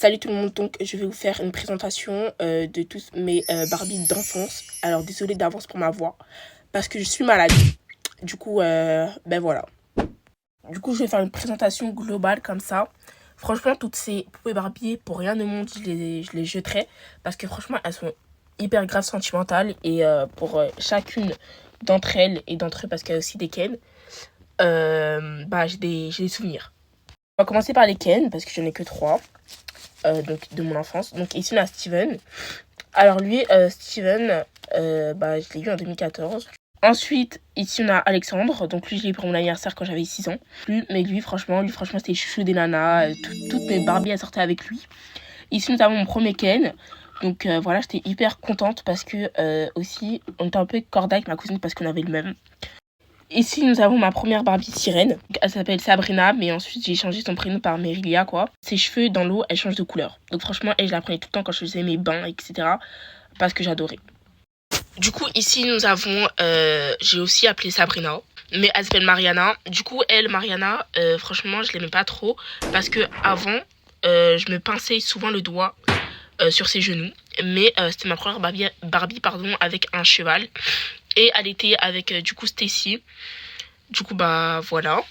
Salut tout le monde, donc je vais vous faire une présentation de tous mes Barbies d'enfance. Alors désolée d'avance pour ma voix, parce que je suis malade. Du coup, ben voilà. Du coup, je vais faire une présentation globale comme ça. Franchement, toutes ces poupées Barbie, pour rien au monde, je les jetterai. Parce que franchement, elles sont hyper graves sentimentales. Et pour chacune d'entre elles et d'entre eux, parce qu'il y a aussi des Ken, j'ai des souvenirs. On va commencer par les Ken, parce que j'en ai que 3. Donc de mon enfance. Donc ici on a Steven. Alors lui, Steven, je l'ai eu en 2014. Ensuite, ici on a Alexandre. Donc lui, je l'ai eu pour mon anniversaire quand j'avais 6 ans. Mais lui, franchement, c'était le chouchou des nanas. Toutes mes Barbies, elles sortaient avec lui. Ici, nous avons mon premier Ken. Donc voilà, j'étais hyper contente parce que aussi, on était un peu corda avec ma cousine parce qu'on avait le même. Ici, nous avons ma première Barbie sirène. Elle s'appelle Sabrina, mais ensuite, j'ai changé son prénom par Merilia, quoi. Ses cheveux, dans l'eau, elle change de couleur. Donc franchement, je la prenais tout le temps quand je faisais mes bains, etc. Parce que j'adorais. Du coup, ici, nous avons... j'ai aussi appelé Sabrina, mais elle s'appelle Mariana. Du coup, elle, Mariana, franchement, je l'aimais pas trop. Parce que avant, je me pinçais souvent le doigt sur ses genoux. Mais c'était ma première Barbie avec un cheval. Et elle était avec, du coup, Stacy. Du coup, voilà.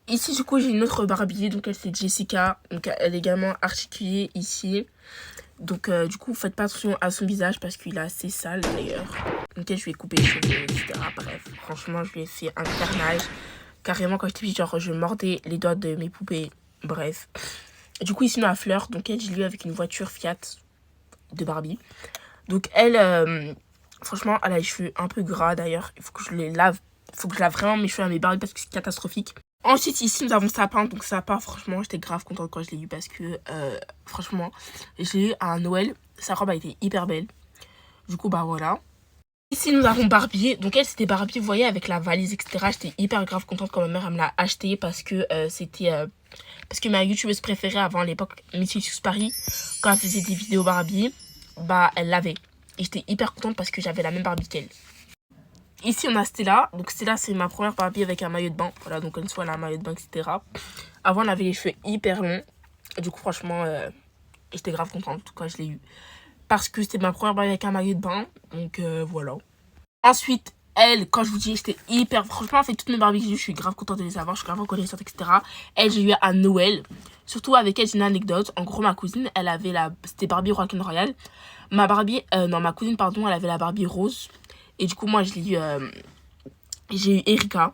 Ici, du coup, j'ai une autre Barbie. Donc, elle, c'est Jessica. Donc, elle est également articulée ici. Donc, du coup, faites pas attention à son visage parce qu'il est assez sale, d'ailleurs. Donc, je lui ai coupé les cheveux, etc. Bref, franchement, je lui ai fait un carnage. Carrément, quand j'étais petite, genre, je mordais les doigts de mes poupées. Bref. Du coup, ici, on a Fleur. Donc, elle, j'ai lu avec une voiture Fiat de Barbie. Donc, elle... franchement, elle a les cheveux un peu gras d'ailleurs. Il faut que je les lave. Il faut que je lave vraiment mes cheveux à mes Barbies parce que c'est catastrophique. Ensuite, ici, nous avons Sapin. Donc, Sapin, franchement, j'étais grave contente quand je l'ai eu parce que, franchement, je l'ai eu à Noël. Sa robe a été hyper belle. Du coup, voilà. Ici, nous avons Barbie. Donc, elle, c'était Barbie, vous voyez, avec la valise, etc. J'étais hyper grave contente quand ma mère, elle me l'a acheté parce que c'était... parce que ma youtubeuse préférée avant, à l'époque, Missy Paris, quand elle faisait des vidéos Barbie, elle l'avait. Et j'étais hyper contente parce que j'avais la même Barbie qu'elle. Ici, on a Stella. Donc, Stella, c'est ma première Barbie avec un maillot de bain. Voilà, donc, une fois, elle a un maillot de bain, etc. Avant, elle avait les cheveux hyper longs. Du coup, franchement, j'étais grave contente quand je l'ai eu. Parce que c'était ma première Barbie avec un maillot de bain. Donc, voilà. Ensuite, elle, quand je vous dis, j'étais hyper... Franchement, en fait, toutes mes Barbies que j'ai eues, je suis grave contente de les avoir. Je suis grave reconnaissante, etc. Elle, j'ai eu à Noël. Surtout avec elle, j'ai une anecdote. En gros, ma cousine, elle avait la... C'était Barbie Rock'n Royal. Ma cousine, pardon, elle avait la Barbie rose. Et du coup, moi, j'ai eu Erika.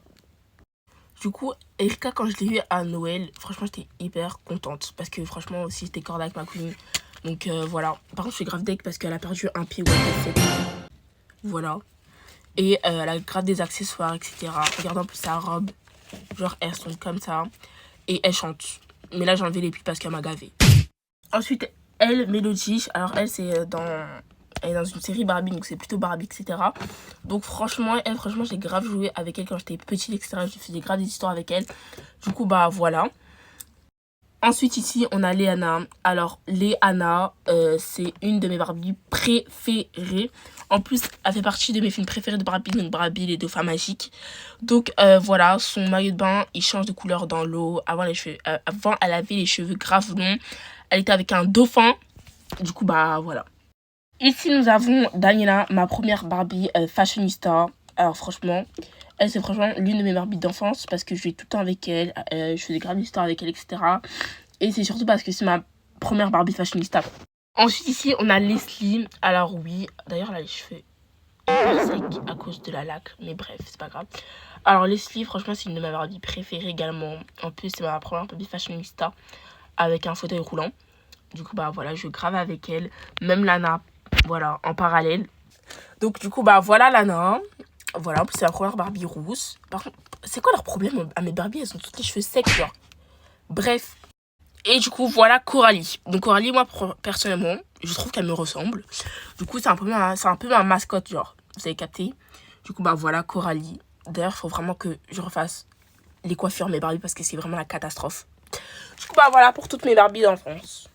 Du coup, Erika, quand je l'ai eu à Noël, franchement, j'étais hyper contente. Parce que franchement, aussi, j'étais corda avec ma cousine. Donc, voilà. Par contre, je suis grave deck parce qu'elle a perdu un pied. Voilà. Et elle a grave des accessoires, etc. Regardez un peu sa robe. Genre, elles sont comme ça. Et elle chante. Mais là, j'ai enlevé les plis parce qu'elle m'a gavé. Ensuite, elle, Mélodie. Alors, elle, elle est dans une série Barbie, donc c'est plutôt Barbie, etc. Donc franchement, j'ai grave joué avec elle quand j'étais petite, etc. J'ai fait des graves histoires avec elle. Du coup, voilà. Ensuite, ici, on a Léana. Alors, Léana, c'est une de mes Barbies préférées. En plus, elle fait partie de mes films préférés de Barbie, donc Barbie, les dauphins magiques. Donc, voilà, son maillot de bain, il change de couleur dans l'eau. Avant, elle avait les cheveux grave longs. Elle était avec un dauphin. Du coup, voilà. Ici, nous avons Daniela, ma première Barbie fashionista. Alors, franchement, elle, c'est franchement l'une de mes Barbies d'enfance parce que je vais tout le temps avec elle. Je fais des graves histoires avec elle, etc. Et c'est surtout parce que c'est ma première Barbie fashionista. Ensuite, ici, on a Leslie. Alors, oui, d'ailleurs, elle a les cheveux hyper secs à cause de la laque. Mais bref, c'est pas grave. Alors, Leslie, franchement, c'est une de mes Barbies préférées également. En plus, c'est ma première Barbie fashionista avec un fauteuil roulant. Du coup, voilà, je grave avec elle. Même Lana. Voilà, en parallèle. Donc, du coup, voilà Lana. Voilà, en plus, c'est la première Barbie rousse. Par contre, c'est quoi leur problème à mes Barbies? Elles ont toutes les cheveux secs, genre. Bref. Et du coup, voilà Coralie. Donc, Coralie, moi, personnellement, je trouve qu'elle me ressemble. Du coup, c'est un peu ma mascotte, genre. Vous avez capté? Du coup, voilà Coralie. D'ailleurs, il faut vraiment que je refasse les coiffures mes Barbies parce que c'est vraiment la catastrophe. Du coup, voilà pour toutes mes Barbies d'enfance.